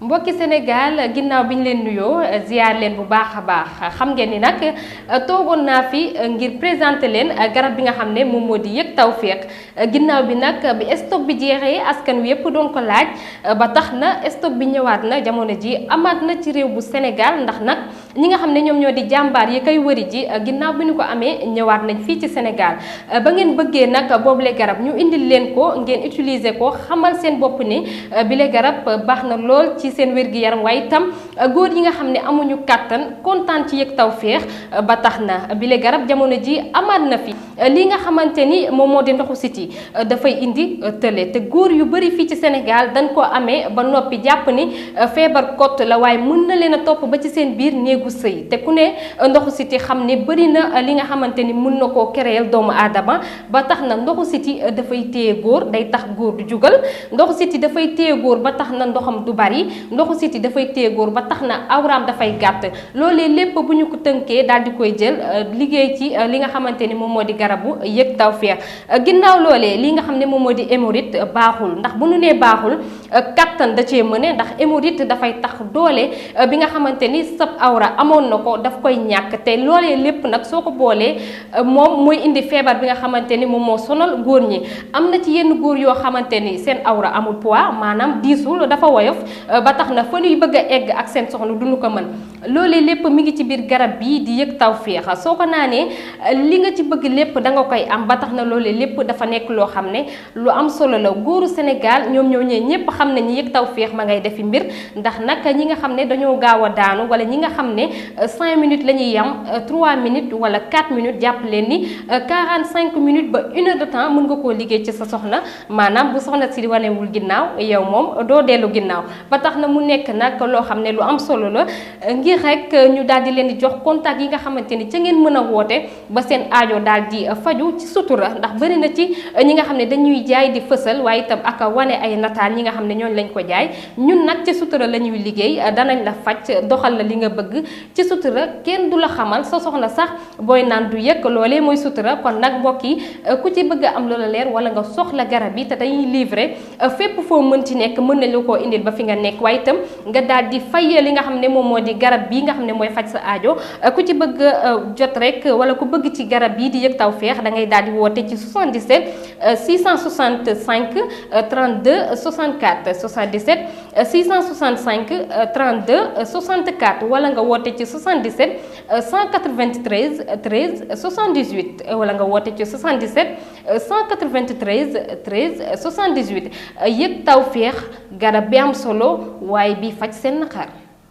mbokki Sénégal ginnaaw bi ñu leen nuyoo ziar leen bu baax a baax xam ngeen ni nag toogoon naa fi ngir présenter leen garab bi nga xam ne moom moo di yëg tawféex ginnaaw bi nag bi stock bi jeexee askan wi yëpp doon ko laaj ba tax na stock bi ñëwaat na jamono ji amaat na ci réew bu Sénégal ndax nag ñi nga xam ne ñoom ñoo di jàmbaar yi koy wëri ji ginnaaw bi ñu ko amee ñëwaat nañ fii ci Sénégal ba ngeen bëggee nag boobule garab ñu indil leen ko ngeen utiliser ko xamal seen bopp ni bile garab baax na lool ci seen wér-gi-yaram waaye itam góor yi nga xam ne amuñu kàttan kontaan ci yëg tawféex ba tax na bile garab jamono ji amaat na fi li nga xamante ni moom moo di ndoxu siti dafay indi tële te góor yu bëri fii ci Sénégal dañ ko amee ba noppi jàpp ni feebar kott la waaye mën na leen a topp ba ci seen biir néegu sëy te ku ne ndoxu siti xam ne bëri na li nga xamante ni mën na koo créer doomu aadama ba tax na ndoxu siti dafay téye góor day tax góor du jugal ndoxu siti dafay téye góor ba tax na ndoxam du bari ndoxu siti dafay téye góor ba tax na awraam dafay gàtt loolee lépp bu ñu ko tënkee daal di koy jël liggéey ci li nga xamante ni moom moo di garabu yëg tawféex ginnaaw loolee li nga xam ne moom moo di hémorroïde baaxul ndax bu nu nee baaxul kattan da cee mëne ndax hémorroïde dafay tax doole bi nga xamante ni sab awra amoon na ko daf koy ñàkk te loolee lépp nag soo ko boolee moom mooy indi feebar bi nga xamante ni moom moo sonal góor ñi am na ci yenn góor yoo xamante ni seen awra amul poids maanaam diisul dafa woyof ba tax na fa ñuy bëgg a egg ak seen soxna duñu ko mën loolee lépp mi ngi ci biir garab bii di yëg tawféex soo ko naanee li nga ci bëgg lépp da nga koy am ba tax na loolee lépp dafa nekk loo xam ne lu am solo la góoru Sénégal ñoom ñoo ñee ñëpp xam nañu yëg tawféex ma ngay defi mbir ndax nag ñi nga xam ne dañoo gaaw a daanu wala ñi nga xam ne 5 minutes la ñuy yam 3 minutes wala 4 minutes jàpp leen ni 45 minutes ba 1 heure de temps mën nga koo liggéey ci sa soxna maanaam bu soxna si wanewul ginnaaw yow moom doo dellu ginnaaw ba tax na mu nekk nag loo xam ne lu am solo la ngir rek ñu daal di leen di jox contact yi nga xamante ni ca ngeen mën a woote ba seen aajo daal di faju ci sutura ndax bëri na ci ñi nga xam ne dañuy jaay di fësal waaye itam ak wane ay nataal ñi nga xam ne ñooñu lañ ko jaay ñun nag ci sutura la ñuy liggéey danañ la faj doxal la li nga bëgg ci sutura kenn du la xamal sa soxna sax booy naan du yëg loolee mooy sutura kon nag mbokk yi ku ci bëgg a am loola leer wala nga soxla garab yi te dañuy livrer fépp foo mën ci nekk mën nañ la koo indil ba fi nga nekk waaye itam nga daal di fay li nga xam ne moom moo di garab bii nga xam ne mooy faj sa aajo ku ci bëgg jot rek wala ku bëgg ci garab bii di yëg tawféex da ngay daal di woote ci 77 665 32 64 77 665 32 64 wala nga woote ci 77 193 13 78 wala nga woote ci 77 193 13 78 yëg tawféex garab bi am solo waaye bi faj seen naqar